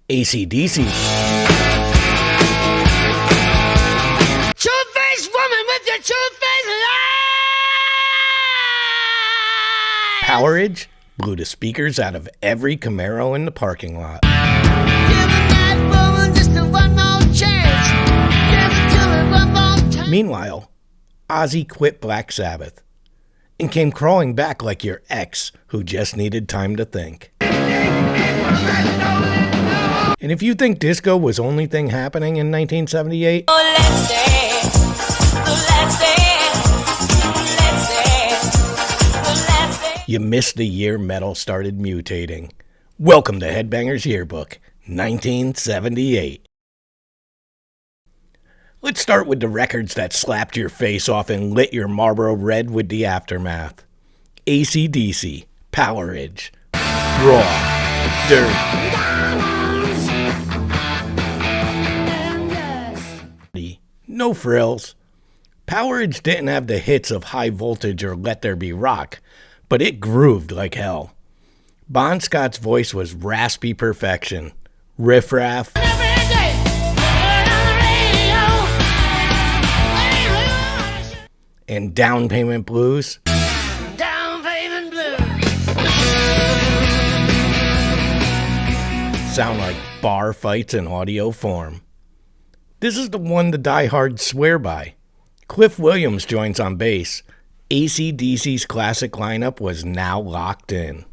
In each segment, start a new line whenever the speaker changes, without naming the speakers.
AC/DC.
Two-faced woman with your two-faced lie!
Powerage blew the speakers out of every Camaro in the parking lot.
Give that woman just a one more chance. Give it to her one more time.
Meanwhile, Ozzy quit Black Sabbath and came crawling back like your ex who just needed time to think. And if you think disco was only thing happening in 1978, you missed the year metal started mutating. Welcome to Headbangers Yearbook, 1978. Let's start with the records that slapped your face off and lit your Marlboro red with the aftermath. AC/DC, Powerage, Raw, Dirty, no frills. Powerage didn't have the hits of High Voltage or Let There Be Rock, but it grooved like hell. Bon Scott's voice was raspy perfection. Riff Raff and Down Payment Blues.
Down payment blues.
Sound like bar fights in audio form. This is the one the diehards swear by. Cliff Williams joins on bass. AC/DC's classic lineup was now locked in.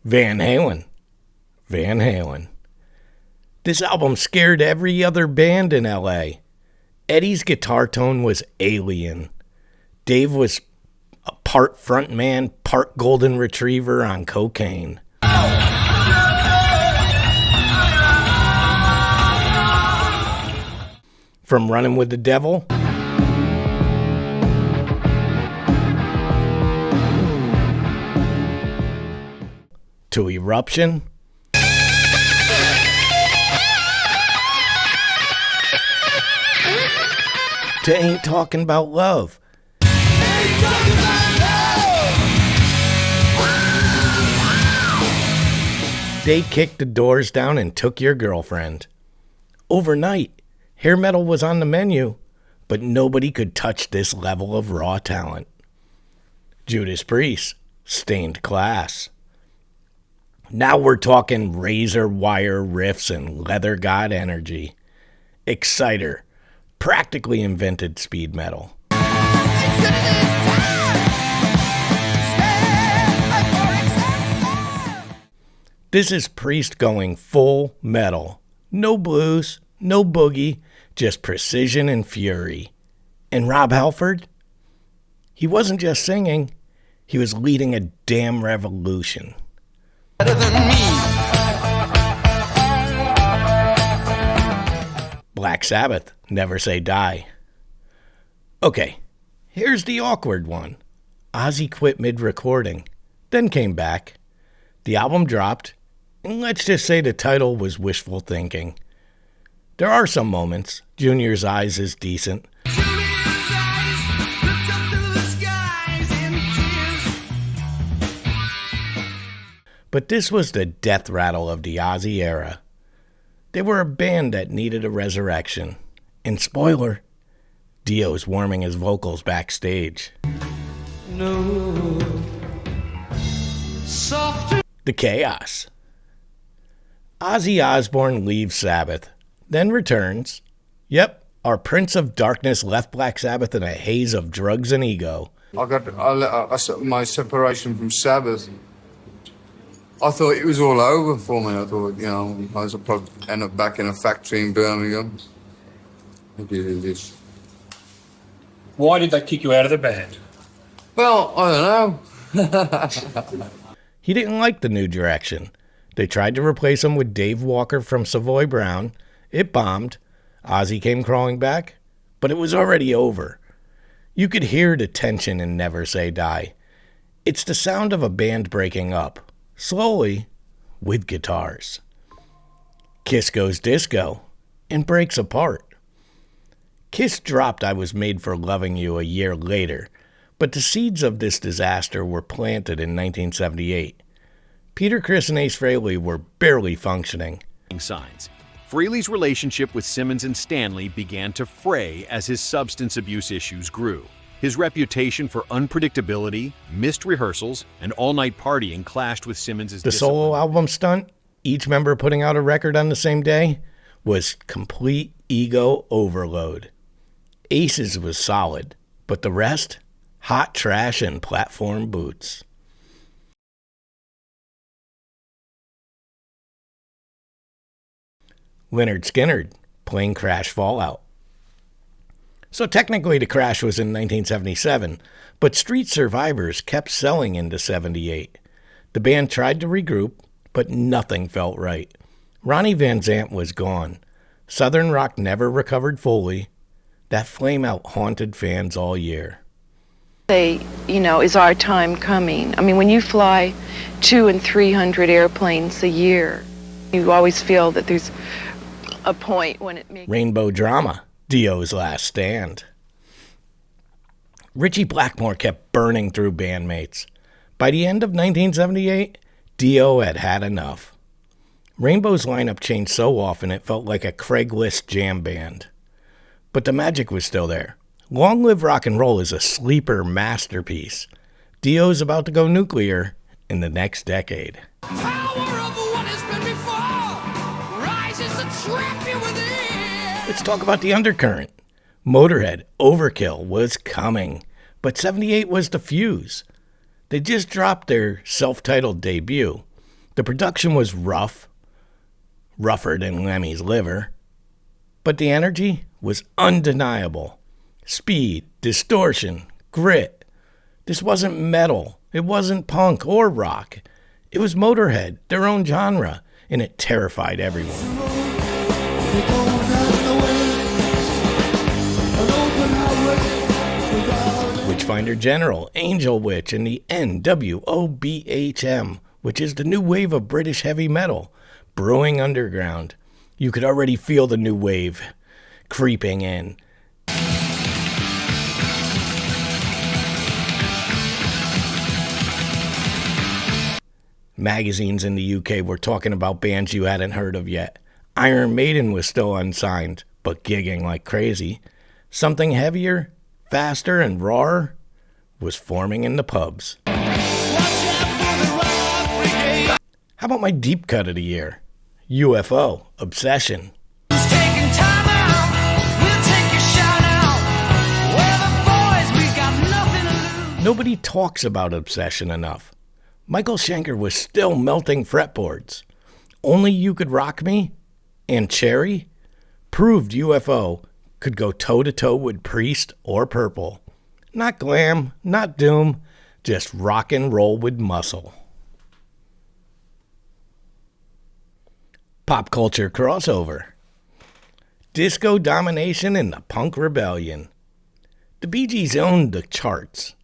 Van Halen. This album scared every other band in LA. Eddie's guitar tone was alien. Dave was a part frontman, part golden retriever on cocaine. From Running with the Devil to Eruption to Ain't Talking About Love. They kicked the doors down and took your girlfriend. Overnight, hair metal was on the menu, but nobody could touch this level of raw talent. Judas Priest, Stained Class. Now we're talking razor wire riffs and leather god energy. Exciter practically invented speed metal. This is Priest going full metal. No blues, no boogie, just precision and fury. And Rob Halford? He wasn't just singing, he was leading a damn revolution.
Better than me.
Black Sabbath, Never Say Die. Okay, here's the awkward one. Ozzy quit mid-recording, then came back. The album dropped, and let's just say the title was wishful thinking. There are some moments. Junior's Eyes is decent. But this was the death rattle of the Ozzy era. They were a band that needed a resurrection. And spoiler, Dio's warming his vocals backstage.
No. Soft.
The Chaos. Ozzy Osbourne leaves Sabbath, then returns. Yep, our Prince of Darkness left Black Sabbath in a haze of drugs and ego.
I my separation from Sabbath. I thought it was all over for me. I thought, I was probably end up back in a factory in Birmingham. I did this.
Why did they kick you out of the band?
Well, I don't know.
He didn't like the new direction. They tried to replace him with Dave Walker from Savoy Brown. It bombed. Ozzy came crawling back, but it was already over. You could hear the tension in Never Say Die. It's the sound of a band breaking up, slowly, with guitars. Kiss goes disco and breaks apart. Kiss dropped I Was Made for Loving You a year later, but the seeds of this disaster were planted in 1978. Peter Criss and Ace Frehley were barely functioning.
signs. Frehley's relationship with Simmons and Stanley began to fray as his substance abuse issues grew. His reputation for unpredictability, missed rehearsals, and all-night partying clashed with Simmons'
The solo album stunt, each member putting out a record on the same day, was complete ego overload. Aces was solid, but the rest? Hot trash and platform boots. Lynyrd Skynyrd, Plane Crash Fallout. So technically the crash was in 1977, but Street Survivors kept selling into 78. The band tried to regroup, but nothing felt right. Ronnie Van Zant was gone. Southern rock never recovered fully. That flame out haunted fans all year.
Is our time coming? I mean, when you fly 200 and 300 airplanes a year, you always feel that there's a point when it makes...
Rainbow Drama, Dio's last stand. Ritchie Blackmore kept burning through bandmates. By the end of 1978, Dio had had enough. Rainbow's lineup changed so often it felt like a Craigslist jam band. But the magic was still there. Long Live Rock and Roll is a sleeper masterpiece. Dio's about to go nuclear in the next decade.
Power of what has been before rises to trap you within.
Let's talk about the undercurrent. Motörhead, Overkill was coming, but 78 was the fuse. They just dropped their self-titled debut. The production was rough, rougher than Lemmy's liver, but the energy was undeniable. Speed, distortion, grit. This wasn't metal. It wasn't punk or rock. It was Motörhead, their own genre, and it terrified everyone. Witchfinder General, Angel Witch, and the NWOBHM, which is the new wave of British heavy metal, brewing underground. You could already feel the new wave creeping in. Magazines in the UK were talking about bands you hadn't heard of yet. Iron Maiden was still unsigned, but gigging like crazy. Something heavier, faster, and rawer was forming in the pubs. How about my deep cut of the year? UFO, Obsession. Nobody talks about Obsession enough. Michael Schenker was still melting fretboards. Only You Could Rock Me and Cherry proved UFO could go toe-to-toe with Priest or Purple. Not glam, not doom, just rock and roll with muscle. Pop culture crossover. Disco domination and the punk rebellion. The Bee Gees owned the charts.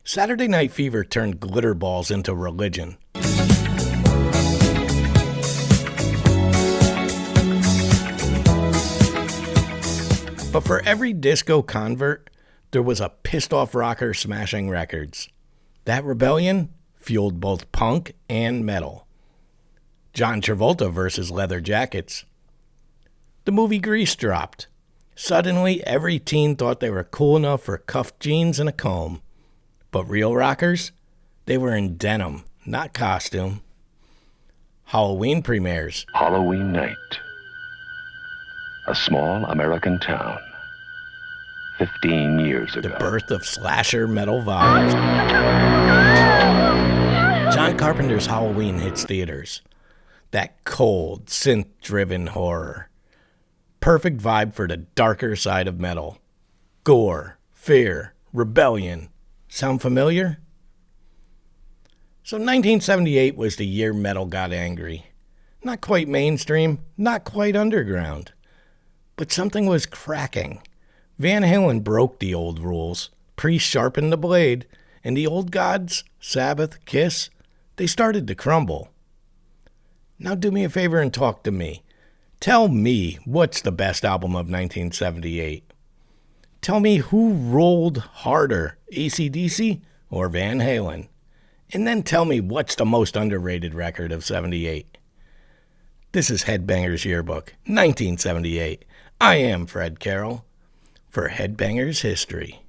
Saturday Night Fever turned glitter balls into religion. But for every disco convert, there was a pissed-off rocker smashing records. That rebellion fueled both punk and metal. John Travolta versus Leather Jackets. The movie Grease dropped. Suddenly, every teen thought they were cool enough for cuffed jeans and a comb. But real rockers, they were in denim, not costume. Halloween premieres.
Halloween night. A small American town. 15 years ago.
The birth of slasher metal vibes. John Carpenter's Halloween hits theaters. That cold, synth-driven horror. Perfect vibe for the darker side of metal. Gore, fear, rebellion. Sound familiar? So 1978 was the year metal got angry. Not quite mainstream, not quite underground. But something was cracking. Van Halen broke the old rules. Priest sharpened the blade. And the old gods, Sabbath, Kiss, they started to crumble. Now do me a favor and talk to me. Tell me what's the best album of 1978. Tell me who rolled harder, AC/DC or Van Halen. And then tell me what's the most underrated record of 78. This is Headbangers Yearbook, 1978. I am Fred Carroll for Headbangers History.